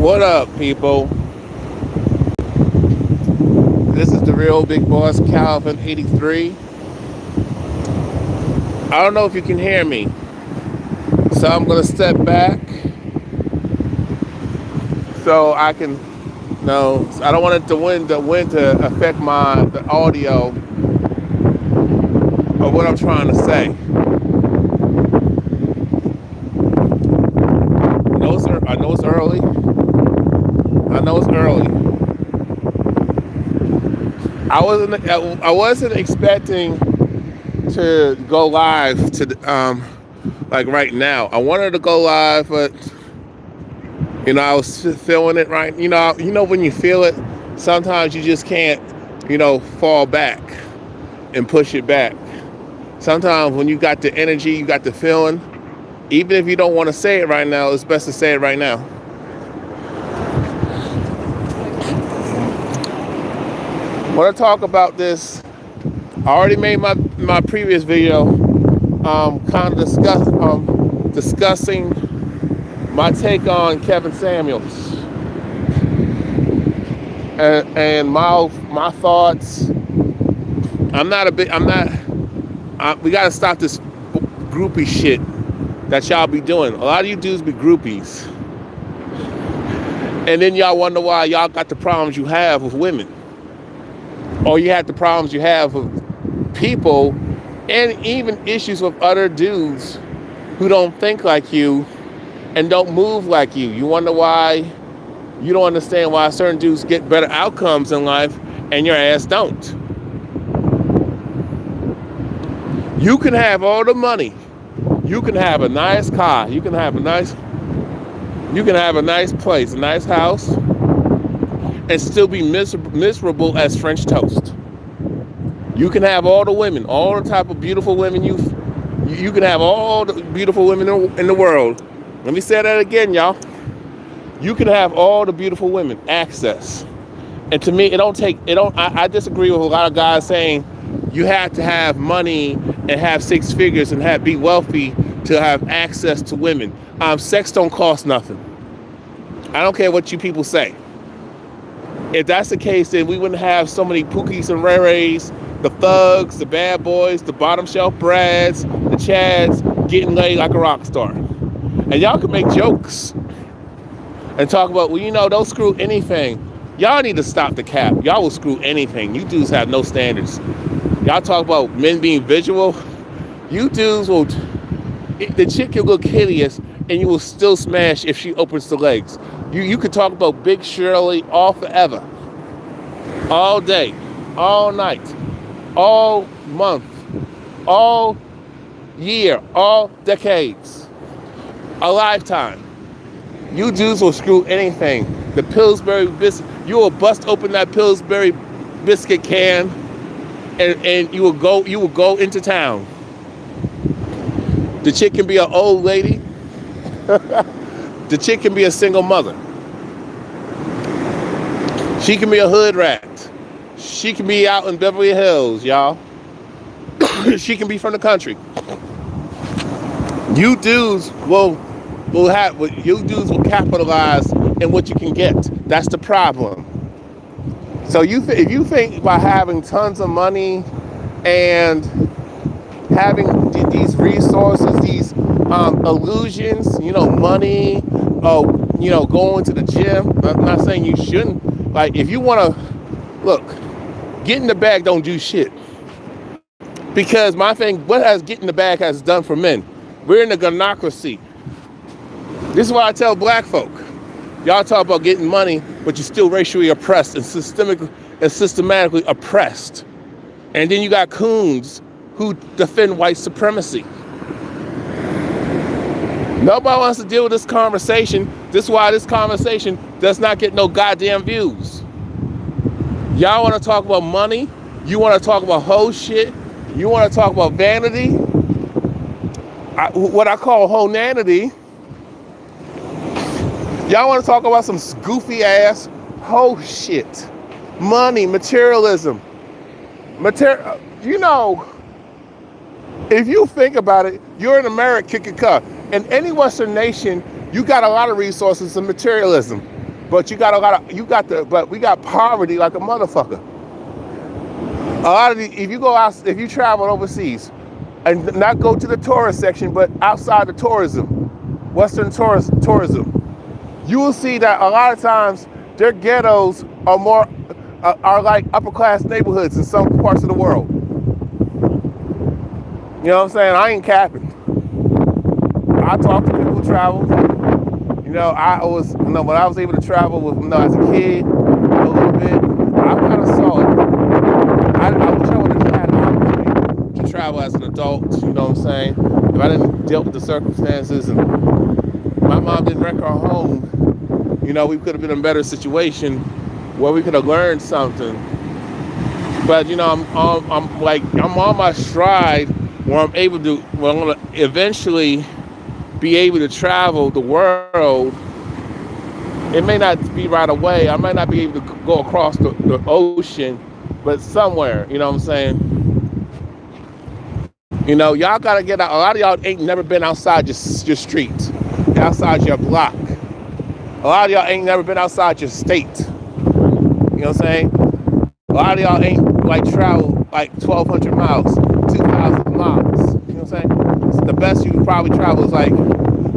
What up, people? This is the real big boss, Calvin 83. I don't know if you can hear me, so I'm gonna step back so I can. No, I don't want it to wind to affect the audio of what I'm trying to say. I know it's early. I know it's early. I wasn't expecting to go live like right now. I wanted to go live, but I was feeling it right. When you feel it, sometimes you just can't, fall back and push it back. Sometimes when you got the energy, you got the feeling, even if you don't want to say it right now, it's best to say it right now. I want to talk about this. I already made my previous video, kind of discussing my take on Kevin Samuels and my thoughts. We gotta stop this groupie shit that y'all be doing. A lot of you dudes be groupies, and then y'all wonder why y'all got the problems you have with women, or you have the problems you have with people, and even issues with other dudes who don't think like you and don't move like you. You wonder why you don't understand why certain dudes get better outcomes in life and your ass don't. You can have all the money. You can have a nice car. You can have a nice place, a nice house, and still be miserable as French toast. You can have all the women, all the type of beautiful women you can have all the beautiful women in the world. Let me say that again, y'all. You can have all the beautiful women, access. And to me, I disagree with a lot of guys saying you have to have money and have six figures and be wealthy to have access to women. Sex don't cost nothing. I don't care what you people say. If that's the case, then we wouldn't have so many Pookies and Rays, the thugs, the bad boys, the bottom shelf Brads, the Chads getting laid like a rock star. And y'all can make jokes and talk about, don't screw anything. Y'all need to stop the cap. Y'all will screw anything. You dudes have no standards. Y'all talk about men being visual. You dudes will, the chick can look hideous and you will still smash if she opens the legs. You could talk about Big Shirley all forever. All day, all night, all month, all year, all decades. A lifetime. You dudes will screw anything. The Pillsbury biscuit, you will bust open that Pillsbury biscuit can and you will go into town. The chick can be an old lady. The chick can be a single mother. She can be a hood rat. She can be out in Beverly Hills, y'all. She can be from the country. You dudes will capitalize in what you can get. That's the problem. So if you think by having tons of money and having these resources, these illusions, money, going to the gym. I'm not saying you shouldn't. Like, if you want to, look, get in the bag don't do shit. Because my thing, what has get in the bag has done for men? We're in a gonocracy. This is why I tell black folk. Y'all talk about getting money, but you're still racially oppressed and systematically oppressed. And then you got coons who defend white supremacy. Nobody wants to deal with this conversation. This is why this conversation does not get no goddamn views. Y'all want to talk about money? You want to talk about whole shit? You want to talk about vanity? What I call honanity. Y'all want to talk about some goofy ass whole shit. Money, materialism. If you think about it, you're in America, kick a cup. In any Western nation, you got a lot of resources and materialism. But but we got poverty like a motherfucker. A lot of if you go out, if you travel overseas, and not go to the tourist section, but outside the tourism, Western tourism, you will see that a lot of times their ghettos are more are like upper class neighborhoods in some parts of the world. You know what I'm saying? I ain't capping. I talk to people who travel. When I was able to travel with, as a kid, a little bit, I kind of saw it. I wish I would have had an opportunity to travel as an adult, you know what I'm saying? If I didn't deal with the circumstances and my mom didn't wreck our home, we could have been in a better situation where we could have learned something. But, I'm on my stride where I'm gonna eventually be able to travel the world. It may not be right away. I might not be able to go across the ocean, but somewhere, you know what I'm saying? Y'all gotta get out. A lot of y'all ain't never been outside your street, outside your block. A lot of y'all ain't never been outside your state. You know what I'm saying? A lot of y'all ain't traveled 1,200 miles, 2,000 miles. You know what I'm saying? The best you could probably travel is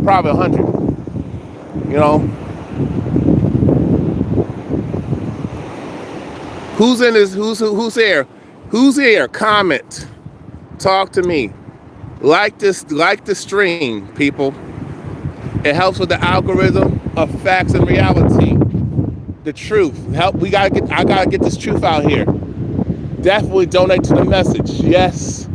probably 100. Who's in this? Who's here? Who's here? Comment. Talk to me. Like the stream, people. It helps with the algorithm of facts and reality. The truth. I gotta get this truth out here. Definitely donate to the message. Yes.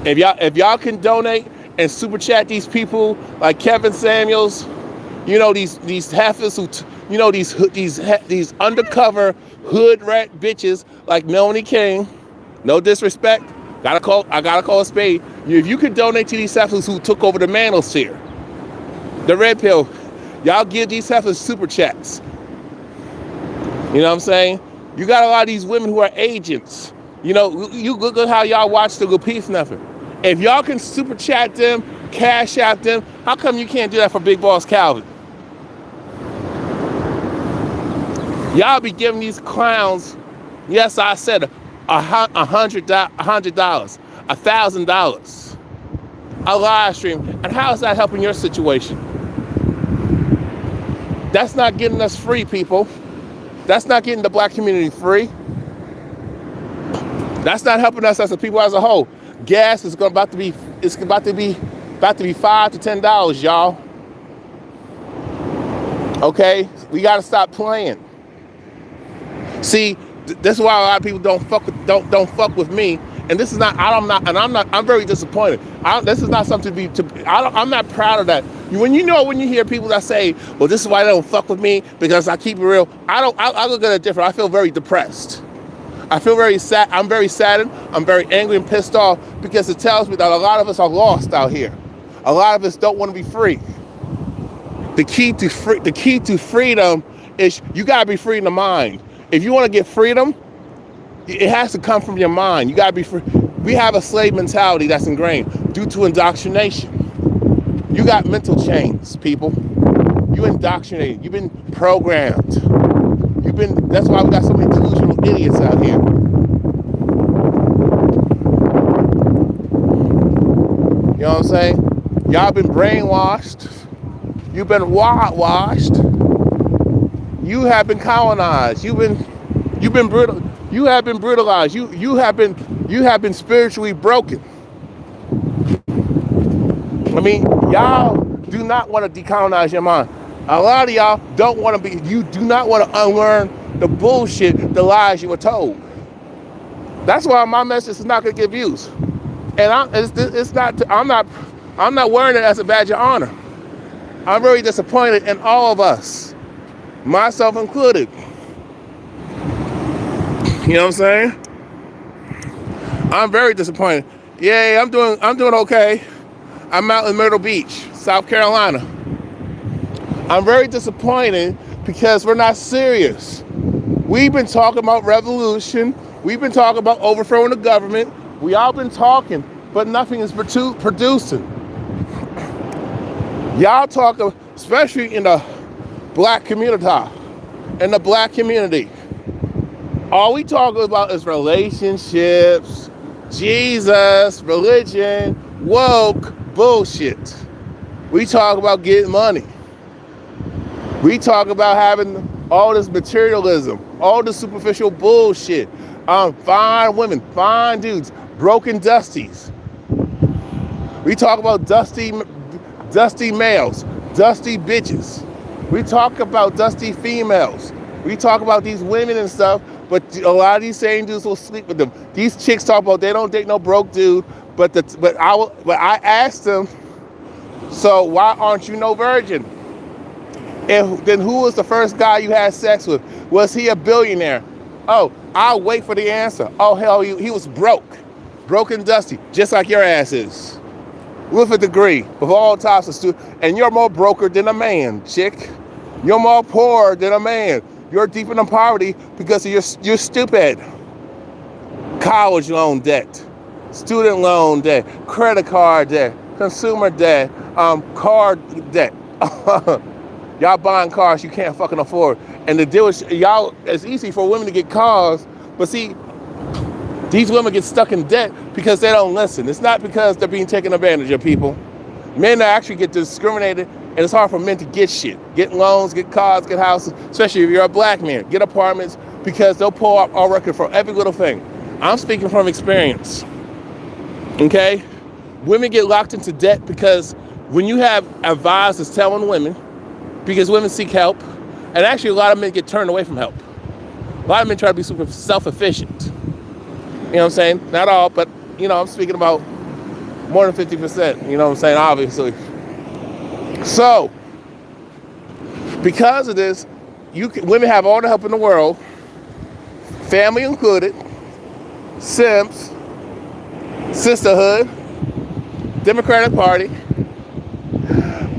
If y'all can donate and super chat these people like Kevin Samuels, these heifers who these undercover hood rat bitches like Melanie King. No disrespect. I gotta call a spade. If you could donate to these heifers who took over the manosphere, the red pill, y'all give these heifers super chats. You know what I'm saying? You got a lot of these women who are agents. You look at how y'all watch the Good Peace Nothing. If y'all can super chat them, cash out them, how come you can't do that for Big Boss Calvin? Y'all be giving these clowns, yes, I said $100, $1,000, a live stream. And how is that helping your situation? That's not getting us free, people. That's not getting the black community free. That's not helping us as a people as a whole. Gas is about to be $5 to $10, y'all. Okay, we got to stop playing. See, this is why a lot of people don't fuck with me. And this is not. I'm very disappointed. This is not something I'm not proud of that. When you hear people that say, "Well, this is why they don't fuck with me because I keep it real." I look at it different. I feel very depressed. I feel very sad. I'm very saddened. I'm very angry and pissed off because it tells me that a lot of us are lost out here. A lot of us don't want to be free. The key to freedom is you gotta be free in the mind. If you want to get freedom, it has to come from your mind. You gotta be free. We have a slave mentality that's ingrained due to indoctrination. You got mental chains, people. You indoctrinated. You've been programmed. That's why we got so many delusional idiots out here. You know what I'm saying? Y'all been brainwashed. You've been whitewashed. You have been colonized. You've been brutal. You have been brutalized. You have been spiritually broken. I mean, y'all do not want to decolonize your mind. A lot of y'all don't want to be. You do not want to unlearn the bullshit, the lies you were told. That's why my message is not going to get views, and I'm not wearing it as a badge of honor. I'm very disappointed in all of us, myself included. You know what I'm saying? I'm very disappointed. Yeah, I'm doing okay. I'm out in Myrtle Beach, South Carolina. I'm very disappointed because we're not serious. We've been talking about revolution. We've been talking about overthrowing the government. We all been talking, but nothing is producing. Y'all talk, especially in the black community, in the black community. All we talk about is relationships, Jesus, religion, woke bullshit. We talk about getting money. We talk about having all this materialism, all this superficial bullshit. Fine women, fine dudes, broken dusties. We talk about dusty males, dusty bitches. We talk about dusty females. We talk about these women and stuff, but a lot of these same dudes will sleep with them. These chicks talk about they don't date no broke dude, but I asked them, so why aren't you no virgin? Then who was the first guy you had sex with? Was he a billionaire? Oh, I'll wait for the answer. Oh, hell, he was broke and dusty, just like your ass is. With a degree, with all types of students. And you're more broker than a man, chick. You're more poor than a man. You're deep in poverty because you're stupid. College loan debt, student loan debt, credit card debt, consumer debt, car debt. Y'all buying cars you can't fucking afford. And the deal is, y'all, it's easy for women to get cars, but see, these women get stuck in debt because they don't listen. It's not because they're being taken advantage of, people. Men actually get discriminated, and it's hard for men to get shit. Get loans, get cars, get houses, especially if you're a black man. Get apartments, because they'll pull up our record for every little thing. I'm speaking from experience, okay? Women get locked into debt because when you have advisors telling women, because women seek help, and actually a lot of men get turned away from help. A lot of men try to be super self-efficient. You know what I'm saying? Not all, but, I'm speaking about more than 50%. You know what I'm saying? Obviously. So, because of this, women have all the help in the world, family included, simps, sisterhood, Democratic Party.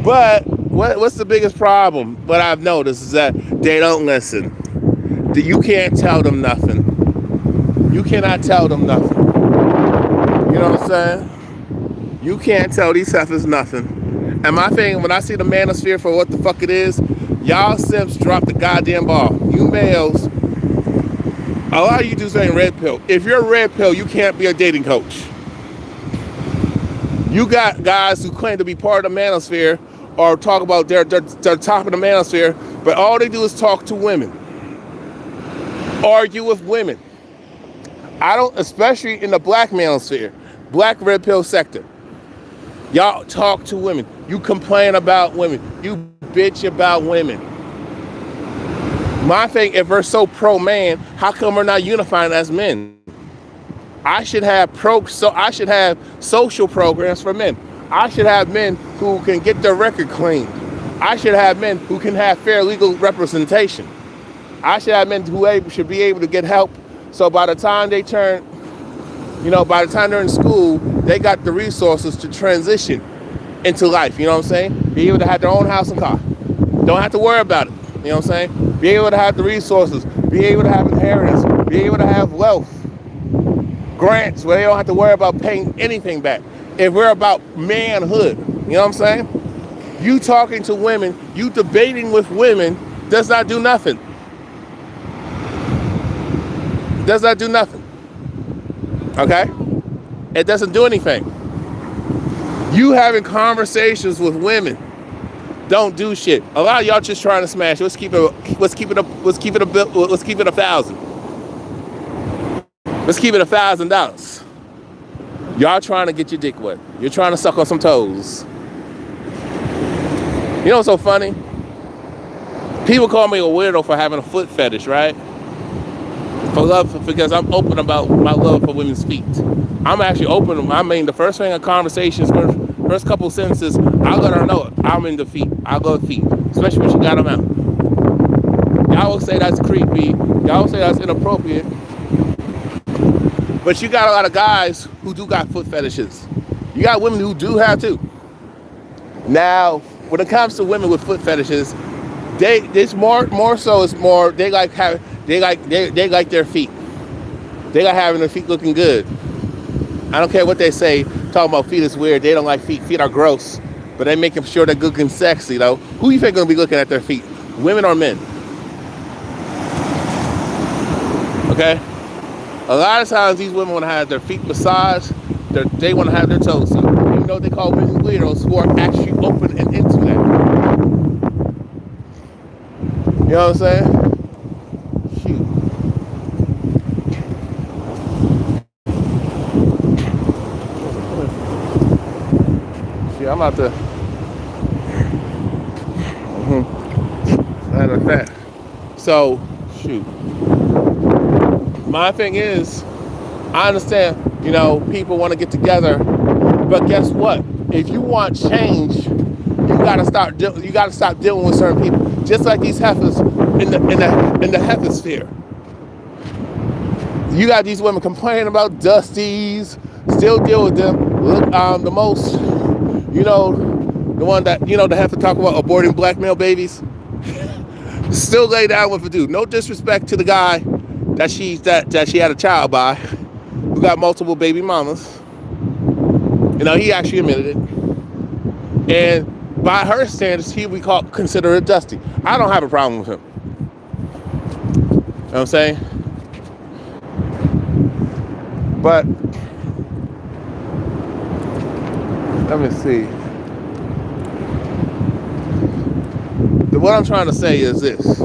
But what's the biggest problem? What I've noticed is that they don't listen. You can't tell them nothing. You cannot tell them nothing. You know what I'm saying? You can't tell these heifers nothing. And my thing, when I see the manosphere for what the fuck it is, y'all simps drop the goddamn ball. You males, a lot of you dudes ain't red pill. If you're a red pill, you can't be a dating coach. You got guys who claim to be part of the manosphere or talk about they're top of the manosphere, but all they do is talk to women. Argue with women. I don't, especially in the black manosphere, black red pill sector. Y'all talk to women. You complain about women. You bitch about women. My thing, if we're so pro-man, how come we're not unifying as men? I should have social programs for men. I should have men who can get their record cleaned. I should have men who can have fair legal representation. I should have men who should be able to get help. So by the time they turn, by the time they're in school, they got the resources to transition into life. You know what I'm saying? Be able to have their own house and car. Don't have to worry about it. You know what I'm saying? Be able to have the resources. Be able to have inheritance. Be able to have wealth. Grants where they don't have to worry about paying anything back. If we're about manhood, you know what I'm saying? You talking to women, you debating with women does not do nothing. Does not do nothing. Okay? It doesn't do anything. You having conversations with women don't do shit. A lot of y'all just trying to smash. Let's keep it 1,000. Let's keep it $1,000. Y'all trying to get your dick wet. You're trying to suck on some toes. You know what's so funny? People call me a weirdo for having a foot fetish, right? Because I'm open about my love for women's feet. I'm actually open. I mean, the first thing in conversations, first couple sentences, I'll let her know it. I'm into feet. I'll go with feet, especially when she got them out. Y'all will say that's creepy. Y'all will say that's inappropriate. But you got a lot of guys who do got foot fetishes. You got women who do have too. Now, when it comes to women with foot fetishes, they like their feet. They like having their feet looking good. I don't care what they say. Talking about feet is weird. They don't like feet. Feet are gross. But they making sure they're good and sexy though. Who you think gonna be looking at their feet? women or men. Okay? A lot of times these women want to have their feet massaged, they want to have their toes sucked. Even though they call women weirdos who are actually open and into that. You know what I'm saying? Shoot. See, I'm about to. Matter of fact. So, shoot. My thing is, I understand, people want to get together, but guess what? If you want change, you gotta stop dealing with certain people. Just like these heifers in the heifersphere. You got these women complaining about Dusties, still deal with them. Look, the most, the one that, the heifer talk about aborting black male babies. Still lay down with a dude. No disrespect to the guy that she had a child by, who got multiple baby mamas. He actually admitted it. And by her standards, he would consider it Dusty. I don't have a problem with him. You know what I'm saying? But let me see. What I'm trying to say is this.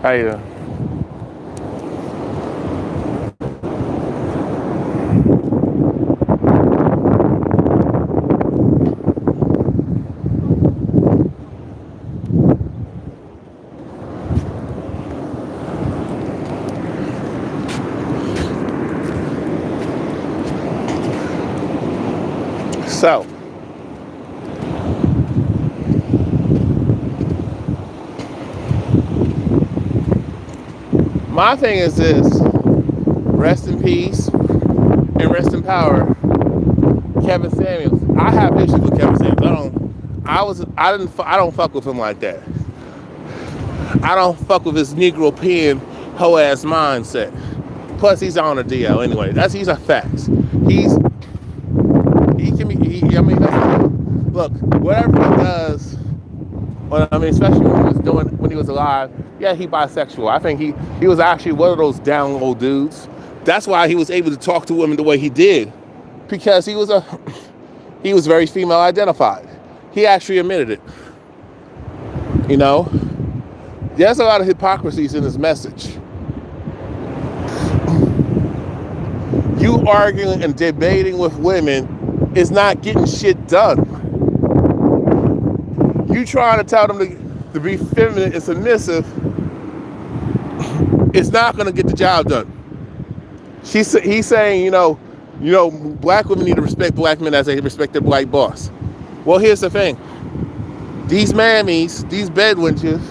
How you doing? So, my thing is this: rest in peace and rest in power, Kevin Samuels. I have issues with Kevin Samuels. I don't fuck with him like that. I don't fuck with his Negro pen hoe ass mindset. Plus, he's on a DL anyway. These are facts. Look, whatever he does, especially when he was alive, yeah, he bisexual. I think he was actually one of those down low dudes. That's why he was able to talk to women the way he did, because he was very female identified. He actually admitted it. There's a lot of hypocrisies in his message. You arguing and debating with women is not getting shit done. You trying to tell them to be feminine and submissive, it's not going to get the job done. He's saying, black women need to respect black men as they respect their white boss. Well, here's the thing. These mammies, these bedwenches,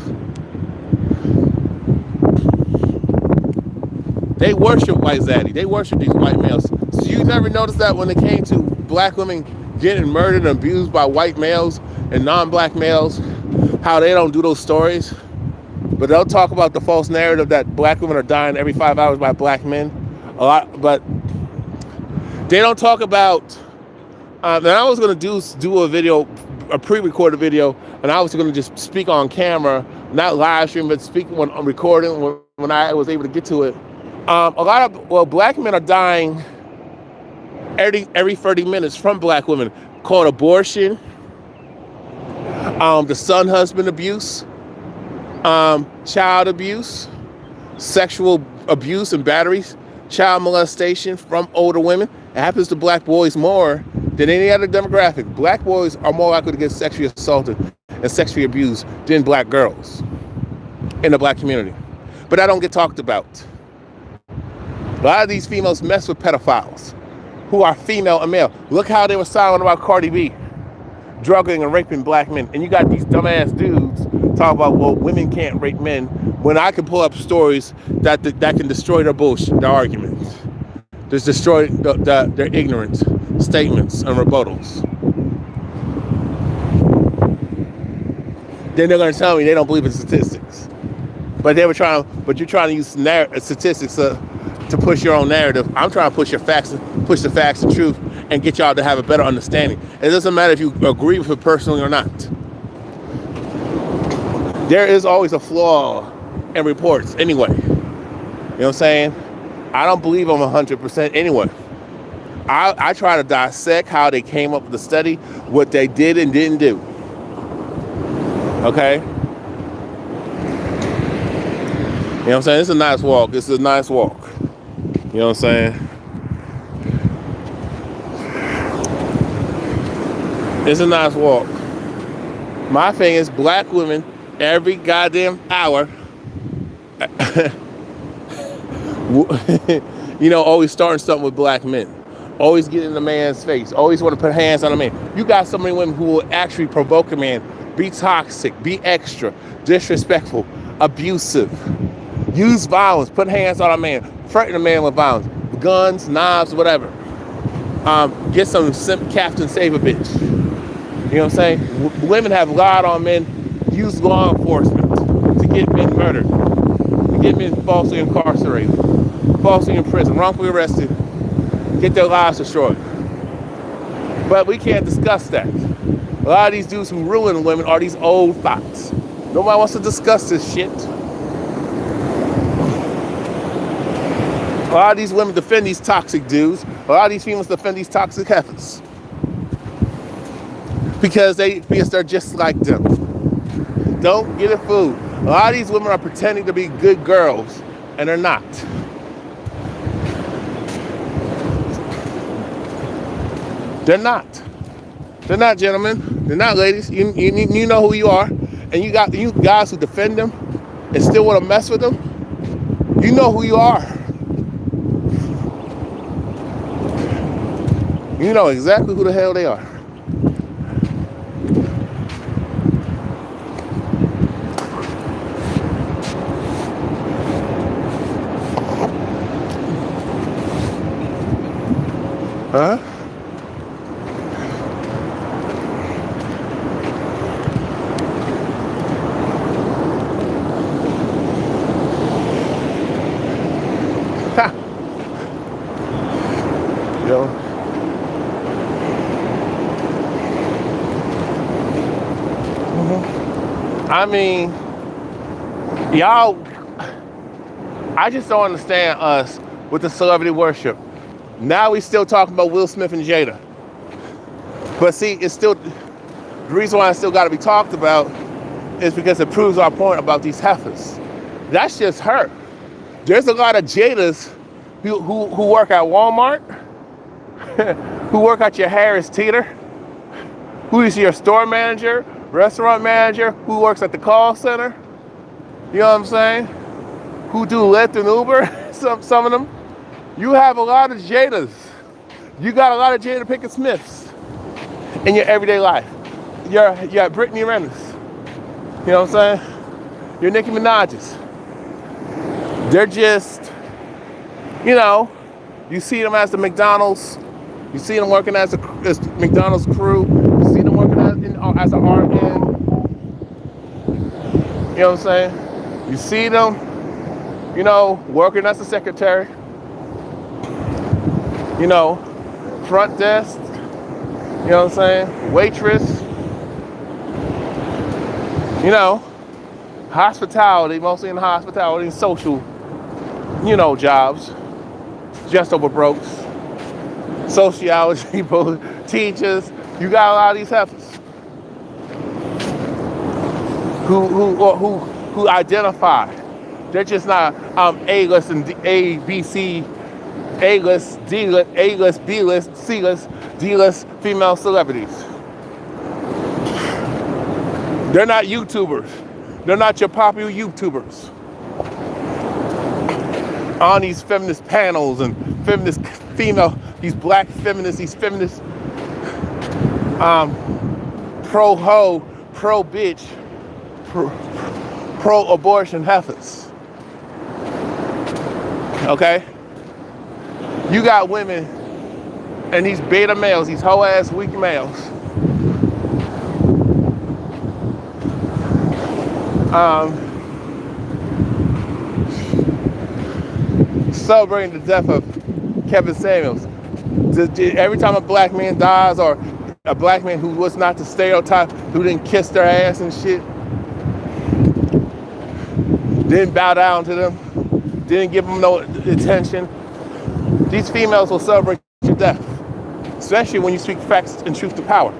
they worship white zaddy. They worship these white males. So you never noticed that when it came to black women getting murdered and abused by white males and non-black males, how they don't do those stories, but they'll talk about the false narrative that black women are dying every 5 hours by black men a lot, but they don't talk about, and I was going to do a video, a pre-recorded video, and I was going to just speak on camera, not live stream, but speak when I'm recording, when I was able to get to it. Black men are dying every 30 minutes from black women, called abortion, the son-husband abuse, child abuse, sexual abuse and batteries, child molestation from older women. It happens to black boys more than any other demographic. Black boys are more likely to get sexually assaulted and sexually abused than black girls in the black community. But that don't get talked about. A lot of these females mess with pedophiles who are female and male. Look how they were silent about Cardi B drugging and raping black men. And you got these dumbass dudes talk about, well, women can't rape men, when I can pull up stories that can destroy their bullshit, their arguments. Just destroy their ignorant statements and rebuttals. Then they're going to tell me they don't believe in statistics. But you're trying to use statistics to push your own narrative. I'm trying to push the facts and truth, and get y'all to have a better understanding. It doesn't matter if you agree with it personally or not. There is always a flaw in reports anyway. You know what I'm saying? I don't believe them 100% anyway. I try to dissect how they came up with the study, what they did and didn't do. Okay? You know what I'm saying? It's a nice walk. It's a nice walk. You know what I'm saying? It's a nice walk. My thing is, black women, every goddamn hour, always starting something with black men. Always get in the man's face. Always want to put hands on a man. You got so many women who will actually provoke a man, be toxic, be extra, disrespectful, abusive, use violence, put hands on a man, threaten a man with violence, guns, knives, whatever. Get some Captain Save a Bitch. You know what I'm saying? Women have lied on men, use law enforcement to get men murdered, to get men falsely incarcerated, falsely in prison, wrongfully arrested, get their lives destroyed. But we can't discuss that. A lot of these dudes who ruin women are these old thoughts. Nobody wants to discuss this shit. A lot of these women defend these toxic dudes. A lot of these females defend these toxic heifers. Because they're just like them. Don't get it fooled. A lot of these women are pretending to be good girls, and they're not. They're not. They're not, gentlemen. They're not, ladies. You know who you are. And you guys who defend them and still want to mess with them, you know who you are. You know exactly who the hell they are. Huh? Ha! Yo. I mean, y'all, I just don't understand us with the celebrity worship. Now we still talking about Will Smith and Jada. But see, it's still, the reason why it's still got to be talked about is because it proves our point about these heifers. That's just her. There's a lot of Jadas who work at Walmart, who work at your Harris Teeter, who is your store manager, restaurant manager, who works at the call center. You know what I'm saying? Who do Lyft and Uber, some of them. You have a lot of Jadas. You got a lot of Jada Pinkett Smiths in your everyday life. You're Brittany Renner. You know what I'm saying? You're Nicki Minaj's. They're just, you see them as the McDonald's. You see them working as the McDonald's crew. You see them working as an RN. You know what I'm saying? You see them, working as a secretary. Front desk, you know what I'm saying? Waitress, hospitality, mostly in hospitality and social, jobs, just over brokes, sociology people, teachers. You got a lot of these heifers who identify. They're just not A-list and A-B-C, A-list, D-list, A-list, B-list, C-list, D-list female celebrities. They're not YouTubers. They're not your popular YouTubers. On these feminist panels and these black feminists, these feminists, pro-ho, pro-bitch, pro-abortion heifers. Okay? You got women and these beta males, these hoe-ass weak males, celebrating the death of Kevin Samuels. Every time a black man dies, or a black man who was not the stereotype, who didn't kiss their ass and shit, didn't bow down to them, didn't give them no attention, these females will celebrate your death. Especially when you speak facts and truth to power.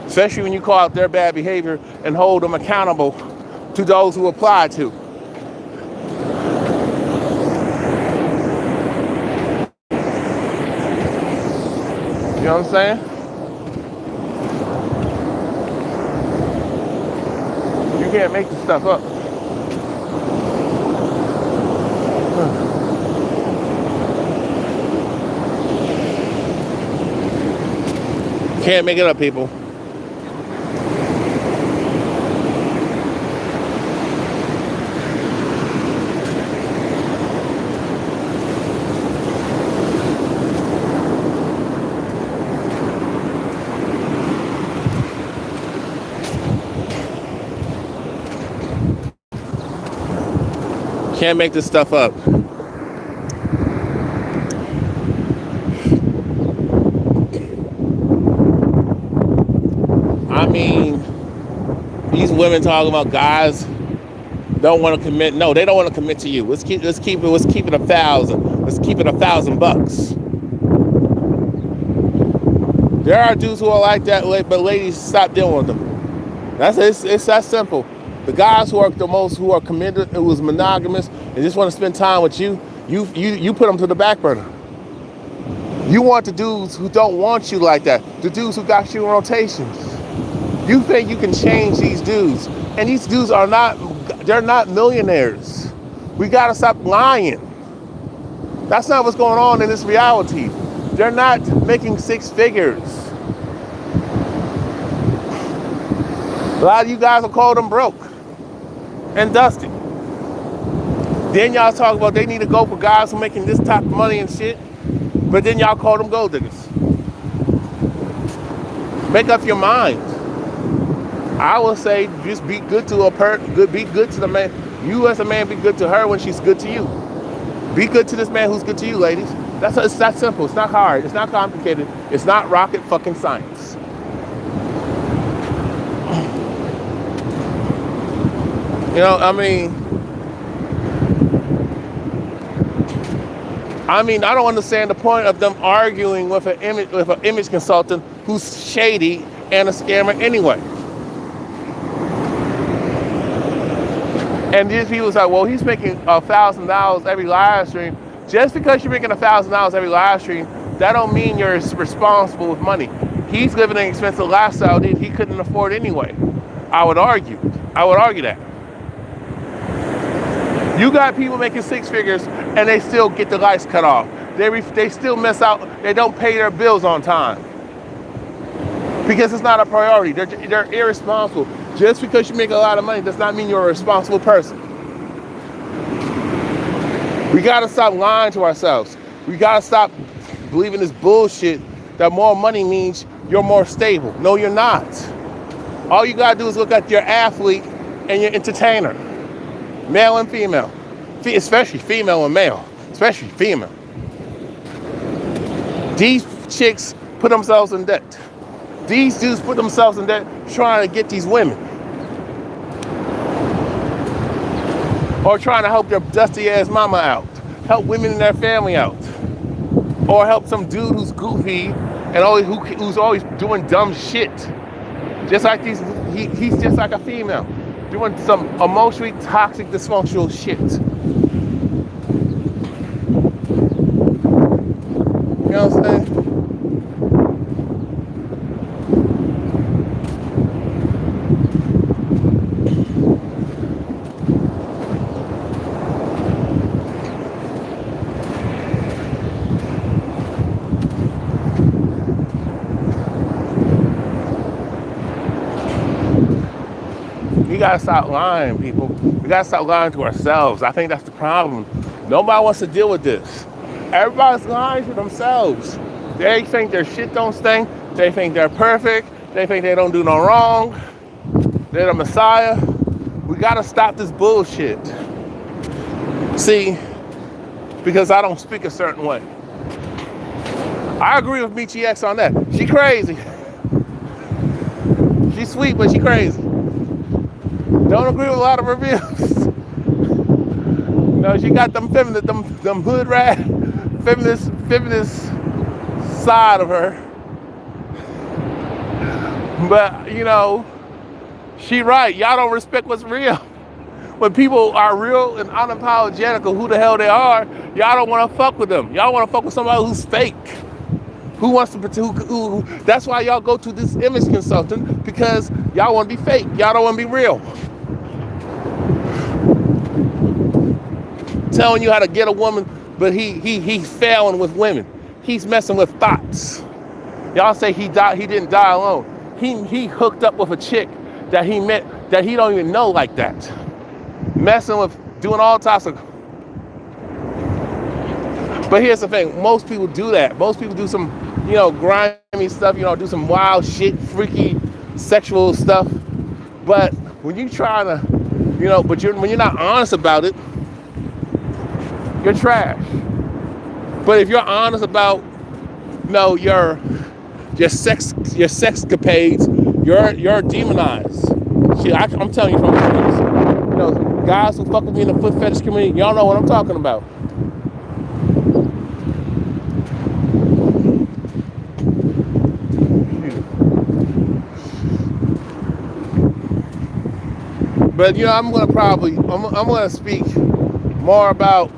Especially when you call out their bad behavior and hold them accountable to those who apply to. You know what I'm saying? You can't make this stuff up. Can't make it up, people. Can't make this stuff up. I mean, these women talking about guys don't want to commit. No, they don't want to commit to you. Let's keep it 1,000. Let's keep it $1,000. There are dudes who are like that, but ladies, stop dealing with them. It's that simple. The guys who are committed, who is monogamous, and just want to spend time with you, you put them to the back burner. You want the dudes who don't want you like that, the dudes who got you in rotations. You think you can change these dudes, and these dudes they're not millionaires. We gotta stop lying. That's not what's going on in this reality. They're not making six figures. A lot of you guys will call them broke and dusty. Then y'all talk about they need to go for guys who are making this type of money and shit, but then y'all call them gold diggers. Make up your mind. I will say just be good to be good to the man. You as a man, be good to her when she's good to you. Be good to this man who's good to you, ladies. It's that simple. It's not hard. It's not complicated. It's not rocket fucking science. You know, I don't understand the point of them arguing with an image consultant who's shady and a scammer anyway. And these people say, well, he's making $1,000 every live stream. Just because you're making $1,000 every live stream, that don't mean you're responsible with money. He's living an expensive lifestyle that he couldn't afford anyway. I would argue that. You got people making six figures and they still get the lights cut off. They still miss out. They don't pay their bills on time because it's not a priority. They're irresponsible. Just because you make a lot of money does not mean you're a responsible person. We gotta stop lying to ourselves. We gotta stop believing this bullshit that more money means you're more stable. No, you're not. All you gotta do is look at your athlete and your entertainer, male and female, especially female and male, especially female. These chicks put themselves in debt. These dudes put themselves in debt trying to get these women. Or trying to help their dusty ass mama out. Help women in their family out. Or help some dude who's goofy and who's always doing dumb shit. Just like he's just like a female. Doing some emotionally toxic, dysfunctional shit. You know what I'm saying? We gotta stop lying, people. We gotta stop lying to ourselves. I think that's the problem. Nobody wants to deal with this. Everybody's lying to themselves. They think their shit don't stink. They think they're perfect. They think they don't do no wrong. They're the Messiah. We gotta stop this bullshit. See, because I don't speak a certain way. I agree with Michi X on that. She crazy. She's sweet, but she crazy. Don't agree with a lot of reviews. No, she got them feminist, them hood rat, feminist side of her. But you know, she right. Y'all don't respect what's real. When people are real and unapologetic of who the hell they are, y'all don't want to fuck with them. Y'all want to fuck with somebody who's fake. Who wants to who that's why y'all go to this image consultant, because y'all want to be fake. Y'all don't want to be real. Telling you how to get a woman, but he's failing with women. He's messing with thoughts. Y'all say he didn't die alone. He hooked up with a chick that he met that he don't even know like that. Messing with, doing all types of. But here's the thing, most people do that. Most people do some, you know, grimy stuff, you know, do some wild shit, freaky sexual stuff. But when you try to, you know, when you're not honest about it, you're trash. But if you're honest about, you know, your sexcapades, you're demonized. Shit, I'm telling you from experience. You know, guys who fuck with me in the foot fetish community, y'all know what I'm talking about. But you know, I'm gonna speak more about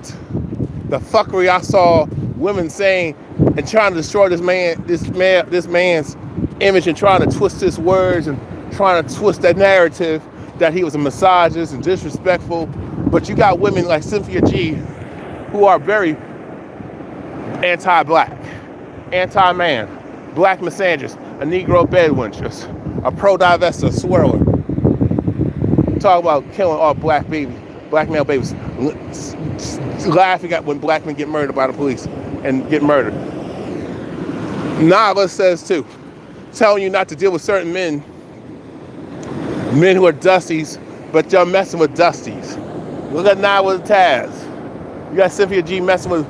the fuckery I saw women saying and trying to destroy this man's image and trying to twist his words and trying to twist that narrative that he was a misogynist and disrespectful. But you got women like Cynthia G who are very anti-black, anti-man, black misandrist, a Negro bedwintress, a pro-divester, swirler. Talk about killing all black male babies, laughing at when black men get murdered by the police and get murdered. Nava says too, telling you not to deal with certain men who are dusties, but you're messing with dusties. Look at Nava Taz. You got Cynthia G messing with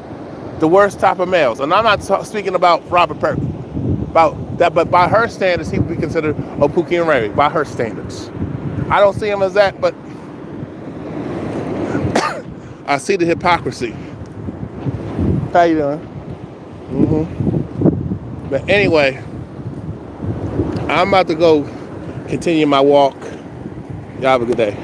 the worst type of males. And I'm not speaking about Robert Perkins, about that, but by her standards, he would be considered a Pookie and Ray, by her standards. I don't see him as that, but I see the hypocrisy. How you doing? But anyway, I'm about to go continue my walk. Y'all have a good day.